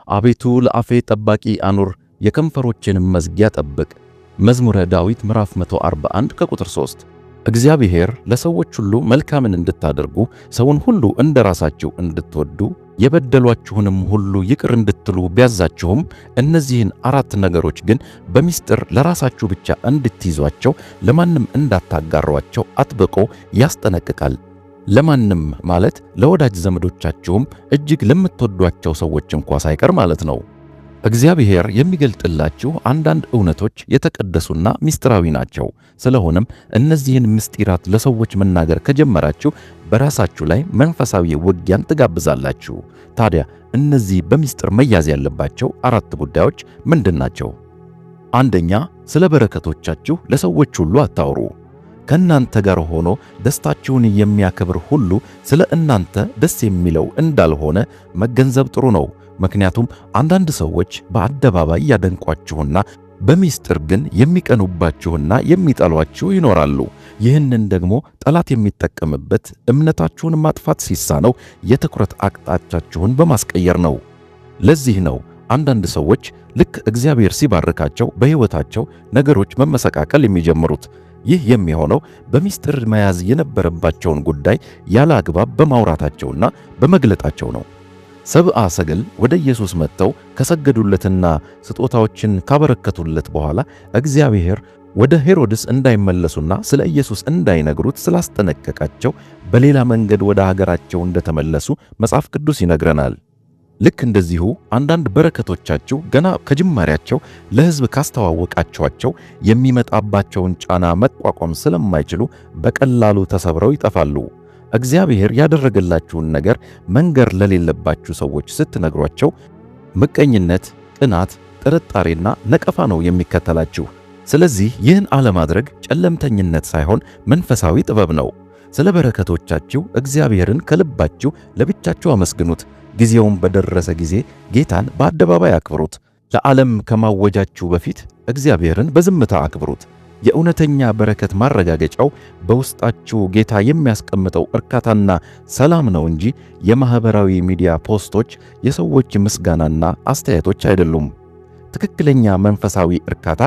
አቤቱ ለአፌ ጠባቂ አኑር፣ የከንፈሮቼንም መዝጊያ ጠብቅ። መዝሙረ ዳዊት ምዕራፍ 141 ከቁጥር 3። እግዚአብሔር ለሰዎች ሁሉ መልካምን እንድታደርጉ፣ ሰውን ሁሉ እንደራሳችሁ እንድትወዱ፣ የበደሏችሁንም ሁሉ ይቅር እንድትሉ ቢያዛችሁም እነዚህን 4 ነገሮች ግን በሚስጥር ለራሳችሁ ብቻ እንድትይዟቸው፣ ለማንም እንዳታጋሯቸው አጥብቆ ያስጠነቅቃል። ለማንም ማለት ለወዳጅ ዘመዶቻችሁም እጅግ ለምትወዷቸው ሰዎች እንኳ ሳይቀር ማለት ነው። እግዚአብሔር የሚገልጥላችሁ አንዳንድ እውነቶች የተቀደሱና ምስጢራዊ ናቸው። ስለሆነም እነዚህን ምስጢራት ለሰዎች መናገር ከጀመራችሁ በራሳችሁ ላይ መንፈሳዊ ውጊያን ትጋብዛላችሁ። ታዲያ እነዚህ በምስጢር መያዝ ያለባቸው 4 ጉዳዮች ምንድናቸው? አንደኛ፣ ስለ በረከቶቻችሁ ለሰዎች ሁሉ አታውሩ። ከእናንተ ጋር ሆኖ ደስታችሁን የሚያከብር ሁሉ ስለ እናንተ ደስ የሚለው እንዳልሆነ መገንዘብ ጥሩ ነው። ምክንያቱም አንዳንድ ሰዎች በአደባባይ ያደንቋችሁና በሚስጥር ግን የሚቀኑባችሁና የሚጠሏችሁ ይኖራሉ። ይህንን ደግሞ ጠላት የሚጠቀምበት እምነታችሁን ማጥፋት ሲሳነው የትኩረት አቅጣጫችሁን በማስቀየር ነው። ለዚህ ነው አንዳንድ ሰዎች ልክ እግዚአብሔር ሲባርካቸው በሕይወታቸው ነገሮች መመሰቃቀል የሚጀምሩት። ይህ የሚሆነው በሚስጥር መያዝ የነበረባቸውን ጉዳይ ያለ አግባብ በማውራታቸውና በመግለጣቸው ነው። ሰብአ ሰገል ወደ ኢየሱስ መጥተው ከሰገዱለትና ስጦታዎችን ካበረከቱለት በኋላ እግዚአብሔር ወደ ሄሮድስ እንዳይመለሱና ስለ ኢየሱስ እንዳይነግሩት ስላስጠነቀቃቸው በሌላ መንገድ ወደ ሀገራቸው እንደተመለሱ መጽሐፍ ቅዱስ ይነግረናል። ልክ እንደዚሁ አንዳንድ በረከቶቻችሁ ገና ከጅማሬያቸው ለሕዝብ ካስተዋወቃቸዋቸው የሚመጣባቸውን ጫና መቋቋም ስለማይችሉ በቀላሉ ተሰብረው ይጠፋሉ። እግዚአብሔር ያደረገላችሁን ነገር መንገር ለሌለባችሁ ሰዎች ስትነግሯቸው ምቀኝነት፣ ቅናት፣ ጥርጣሬና ነቀፋ ነው የሚከተላችሁ። ስለዚህ ይህን አለማድረግ ጨለምተኝነት ሳይሆን መንፈሳዊ ጥበብ ነው። ስለ በረከቶቻችሁ እግዚአብሔርን ከልባችሁ ለብቻችሁ አመስግኑት። ጊዜውም በደረሰ ጊዜ ጌታን በአደባባይ አክብሩት። ለዓለም ከማወጃችሁ በፊት እግዚአብሔርን በዝምታ አክብሩት። የእውነተኛ በረከት ማረጋገጫው በውስጣችሁ ጌታ የሚያስቀምጠው እርካታና ሰላም ነው እንጂ የማህበራዊ ሚዲያ ፖስቶች፣ የሰዎች ምስጋናና አስተያየቶች አይደሉም። ትክክለኛ መንፈሳዊ እርካታ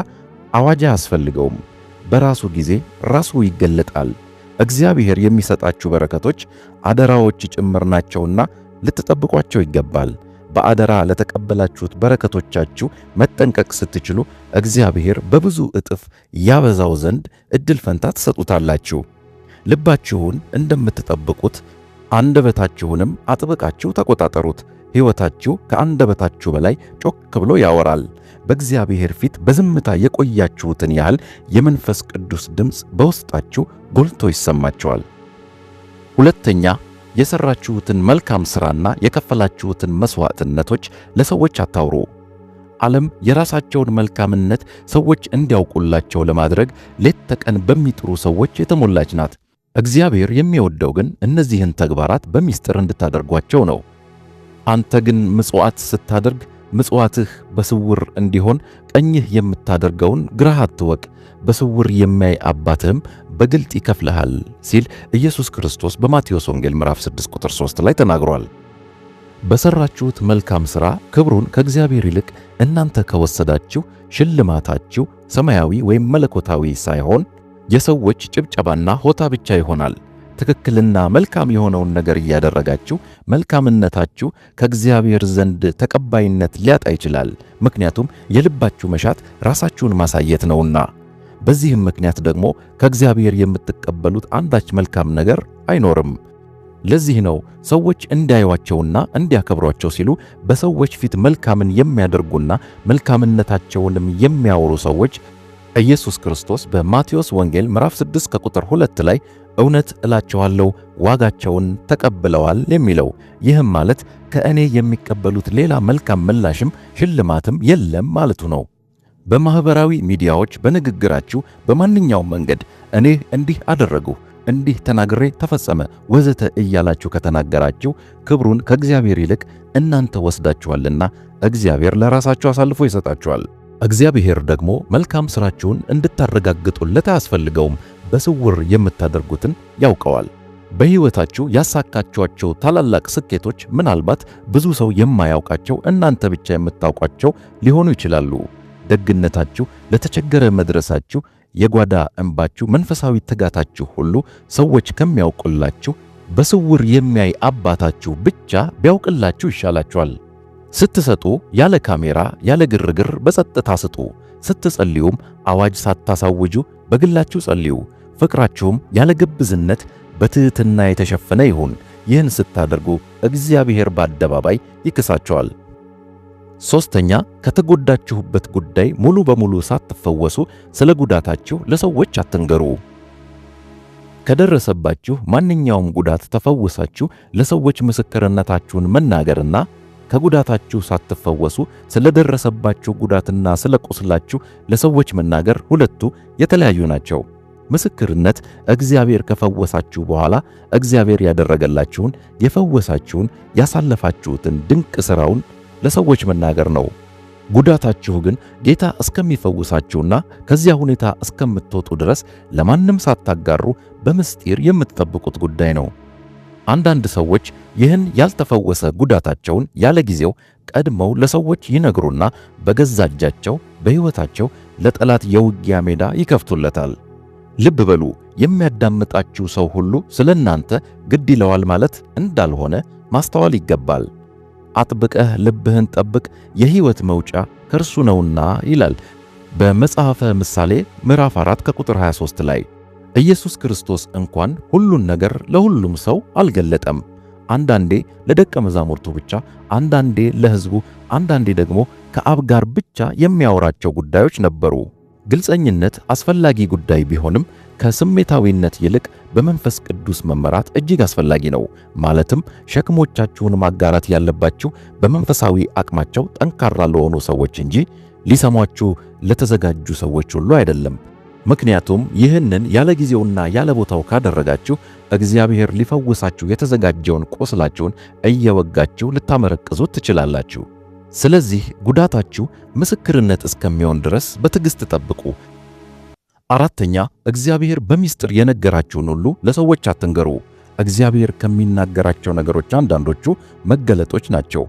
አዋጅ አያስፈልገውም። በራሱ ጊዜ ራሱ ይገለጣል። እግዚአብሔር የሚሰጣችሁ በረከቶች አደራዎች ጭምር ናቸውና ልትጠብቋቸው ይገባል። በአደራ ለተቀበላችሁት በረከቶቻችሁ መጠንቀቅ ስትችሉ እግዚአብሔር በብዙ እጥፍ ያበዛው ዘንድ ዕድል ፈንታ ትሰጡታላችሁ። ልባችሁን እንደምትጠብቁት አንደበታችሁንም አጥብቃችሁ ተቆጣጠሩት። ሕይወታችሁ ከአንደበታችሁ በላይ ጮክ ብሎ ያወራል። በእግዚአብሔር ፊት በዝምታ የቆያችሁትን ያህል የመንፈስ ቅዱስ ድምፅ በውስጣችሁ ጎልቶ ይሰማችኋል። ሁለተኛ፣ የሰራችሁትን መልካም ሥራና የከፈላችሁትን መሥዋዕትነቶች ለሰዎች አታውሩ። ዓለም የራሳቸውን መልካምነት ሰዎች እንዲያውቁላቸው ለማድረግ ሌት ተቀን በሚጥሩ ሰዎች የተሞላች ናት። እግዚአብሔር የሚወደው ግን እነዚህን ተግባራት በሚስጥር እንድታደርጓቸው ነው። አንተ ግን ምጽዋት ስታደርግ ምጽዋትህ በስውር እንዲሆን ቀኝህ የምታደርገውን ግራህ አትወቅ፣ በስውር የሚያይ አባትህም በግልጥ ይከፍልሃል ሲል ኢየሱስ ክርስቶስ በማቴዎስ ወንጌል ምዕራፍ 6 ቁጥር 3 ላይ ተናግሯል። በሰራችሁት መልካም ሥራ ክብሩን ከእግዚአብሔር ይልቅ እናንተ ከወሰዳችሁ ሽልማታችሁ ሰማያዊ ወይም መለኮታዊ ሳይሆን የሰዎች ጭብጨባና ሆታ ብቻ ይሆናል። ትክክልና መልካም የሆነውን ነገር እያደረጋችሁ መልካምነታችሁ ከእግዚአብሔር ዘንድ ተቀባይነት ሊያጣ ይችላል። ምክንያቱም የልባችሁ መሻት ራሳችሁን ማሳየት ነውና። በዚህም ምክንያት ደግሞ ከእግዚአብሔር የምትቀበሉት አንዳች መልካም ነገር አይኖርም። ለዚህ ነው ሰዎች እንዲያዩዋቸውና እንዲያከብሯቸው ሲሉ በሰዎች ፊት መልካምን የሚያደርጉና መልካምነታቸውንም የሚያወሩ ሰዎች ኢየሱስ ክርስቶስ በማቴዎስ ወንጌል ምዕራፍ 6 ከቁጥር 2 ላይ እውነት እላችኋለሁ ዋጋቸውን ተቀብለዋል የሚለው። ይህም ማለት ከእኔ የሚቀበሉት ሌላ መልካም ምላሽም ሽልማትም የለም ማለቱ ነው። በማህበራዊ ሚዲያዎች በንግግራችሁ በማንኛውም መንገድ እኔ እንዲህ አደረግሁ፣ እንዲህ ተናግሬ ተፈጸመ ወዘተ እያላችሁ ከተናገራችሁ ክብሩን ከእግዚአብሔር ይልቅ እናንተ ወስዳችኋልና እግዚአብሔር ለራሳችሁ አሳልፎ ይሰጣችኋል። እግዚአብሔር ደግሞ መልካም ሥራችሁን እንድታረጋግጡለት አያስፈልገውም። በስውር የምታደርጉትን ያውቀዋል። በሕይወታችሁ ያሳካችኋቸው ታላላቅ ስኬቶች ምናልባት ብዙ ሰው የማያውቃቸው እናንተ ብቻ የምታውቋቸው ሊሆኑ ይችላሉ። ደግነታችሁ፣ ለተቸገረ መድረሳችሁ፣ የጓዳ እንባችሁ፣ መንፈሳዊ ትጋታችሁ ሁሉ ሰዎች ከሚያውቁላችሁ በስውር የሚያይ አባታችሁ ብቻ ቢያውቅላችሁ ይሻላችኋል። ስትሰጡ ያለ ካሜራ ያለ ግርግር በጸጥታ ስጡ። ስትጸልዩም አዋጅ ሳታሳውጁ በግላችሁ ጸልዩ። ፍቅራችሁም ያለ ግብዝነት በትሕትና የተሸፈነ ይሁን። ይህን ስታደርጉ እግዚአብሔር በአደባባይ ይክሳችኋል። ሦስተኛ፣ ከተጎዳችሁበት ጉዳይ ሙሉ በሙሉ ሳትፈወሱ ስለ ጉዳታችሁ ለሰዎች አትንገሩ። ከደረሰባችሁ ማንኛውም ጉዳት ተፈውሳችሁ ለሰዎች ምስክርነታችሁን መናገርና ከጉዳታችሁ ሳትፈወሱ ስለደረሰባችሁ ጉዳትና ስለ ቁስላችሁ ለሰዎች መናገር ሁለቱ የተለያዩ ናቸው። ምስክርነት እግዚአብሔር ከፈወሳችሁ በኋላ እግዚአብሔር ያደረገላችሁን፣ የፈወሳችሁን፣ ያሳለፋችሁትን ድንቅ ሥራውን ለሰዎች መናገር ነው። ጉዳታችሁ ግን ጌታ እስከሚፈውሳችሁና ከዚያ ሁኔታ እስከምትወጡ ድረስ ለማንም ሳታጋሩ በምስጢር የምትጠብቁት ጉዳይ ነው። አንዳንድ ሰዎች ይህን ያልተፈወሰ ጉዳታቸውን ያለ ጊዜው ቀድመው ለሰዎች ይነግሩና በገዛ እጃቸው በሕይወታቸው ለጠላት የውጊያ ሜዳ ይከፍቱለታል። ልብ በሉ፣ የሚያዳምጣችሁ ሰው ሁሉ ስለ እናንተ ግድ ይለዋል ማለት እንዳልሆነ ማስተዋል ይገባል። አጥብቀህ ልብህን ጠብቅ፣ የሕይወት መውጫ ከእርሱ ነውና ይላል በመጽሐፈ ምሳሌ ምዕራፍ 4 ከቁጥር 23 ላይ። ኢየሱስ ክርስቶስ እንኳን ሁሉን ነገር ለሁሉም ሰው አልገለጠም። አንዳንዴ ለደቀ መዛሙርቱ ብቻ፣ አንዳንዴ ለሕዝቡ፣ አንዳንዴ ደግሞ ከአብ ጋር ብቻ የሚያወራቸው ጉዳዮች ነበሩ። ግልጸኝነት አስፈላጊ ጉዳይ ቢሆንም ከስሜታዊነት ይልቅ በመንፈስ ቅዱስ መመራት እጅግ አስፈላጊ ነው። ማለትም ሸክሞቻችሁን ማጋራት ያለባችሁ በመንፈሳዊ አቅማቸው ጠንካራ ለሆኑ ሰዎች እንጂ ሊሰሟችሁ ለተዘጋጁ ሰዎች ሁሉ አይደለም። ምክንያቱም ይህንን ያለ ጊዜውና ያለ ቦታው ካደረጋችሁ እግዚአብሔር ሊፈውሳችሁ የተዘጋጀውን ቁስላችሁን እየወጋችሁ ልታመረቅዙት ትችላላችሁ። ስለዚህ ጉዳታችሁ ምስክርነት እስከሚሆን ድረስ በትዕግሥት ጠብቁ። አራተኛ፣ እግዚአብሔር በሚስጥር የነገራችሁን ሁሉ ለሰዎች አትንገሩ። እግዚአብሔር ከሚናገራቸው ነገሮች አንዳንዶቹ መገለጦች ናቸው።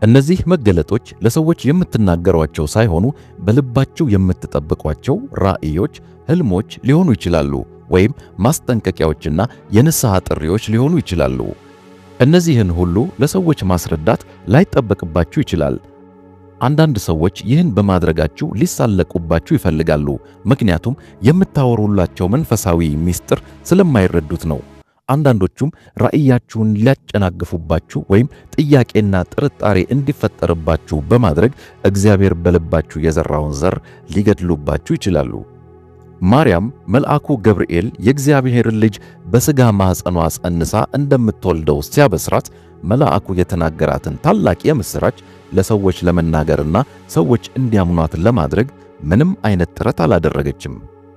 እነዚህ መገለጦች ለሰዎች የምትናገሯቸው ሳይሆኑ በልባችሁ የምትጠብቋቸው ራእዮች፣ ሕልሞች ሊሆኑ ይችላሉ፣ ወይም ማስጠንቀቂያዎችና የንስሐ ጥሪዎች ሊሆኑ ይችላሉ። እነዚህን ሁሉ ለሰዎች ማስረዳት ላይጠበቅባችሁ ይችላል። አንዳንድ ሰዎች ይህን በማድረጋችሁ ሊሳለቁባችሁ ይፈልጋሉ፣ ምክንያቱም የምታወሩላቸው መንፈሳዊ ምስጢር ስለማይረዱት ነው። አንዳንዶቹም ራእያችሁን ሊያጨናግፉባችሁ ወይም ጥያቄና ጥርጣሬ እንዲፈጠርባችሁ በማድረግ እግዚአብሔር በልባችሁ የዘራውን ዘር ሊገድሉባችሁ ይችላሉ። ማርያም መልአኩ ገብርኤል የእግዚአብሔርን ልጅ በሥጋ ማኅፀኗ ጸንሳ እንደምትወልደው ሲያበስራት መልአኩ የተናገራትን ታላቅ የምሥራች ለሰዎች ለመናገርና ሰዎች እንዲያምኗት ለማድረግ ምንም አይነት ጥረት አላደረገችም።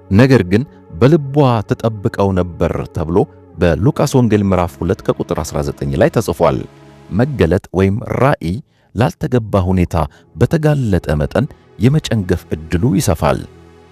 ነገር ግን በልቧ ተጠብቀው ነበር ተብሎ በሉቃስ ወንጌል ምዕራፍ 2 ከቁጥር 19 ላይ ተጽፏል። መገለጥ ወይም ራእይ ላልተገባ ሁኔታ በተጋለጠ መጠን የመጨንገፍ ዕድሉ ይሰፋል።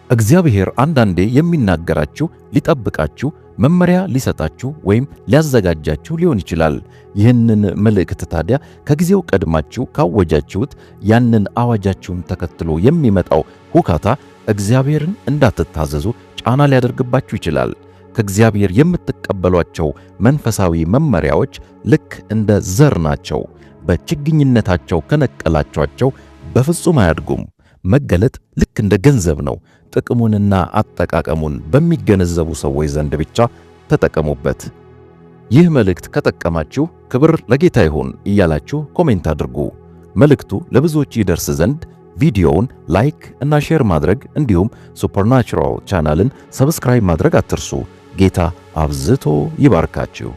እግዚአብሔር አንዳንዴ የሚናገራችሁ ሊጠብቃችሁ፣ መመሪያ ሊሰጣችሁ ወይም ሊያዘጋጃችሁ ሊሆን ይችላል። ይህንን መልእክት ታዲያ ከጊዜው ቀድማችሁ ካወጃችሁት ያንን አዋጃችሁን ተከትሎ የሚመጣው ሁካታ እግዚአብሔርን እንዳትታዘዙ ጫና ሊያደርግባችሁ ይችላል። ከእግዚአብሔር የምትቀበሏቸው መንፈሳዊ መመሪያዎች ልክ እንደ ዘር ናቸው። በችግኝነታቸው ከነቀላችኋቸው በፍጹም አያድጉም። መገለጥ ልክ እንደ ገንዘብ ነው። ጥቅሙንና አጠቃቀሙን በሚገነዘቡ ሰዎች ዘንድ ብቻ ተጠቀሙበት። ይህ መልእክት ከጠቀማችሁ ክብር ለጌታ ይሁን እያላችሁ ኮሜንት አድርጉ። መልእክቱ ለብዙዎች ይደርስ ዘንድ ቪዲዮውን ላይክ እና ሼር ማድረግ እንዲሁም ሱፐርናቹራል ቻናልን ሰብስክራይብ ማድረግ አትርሱ። ጌታ አብዝቶ ይባርካችሁ።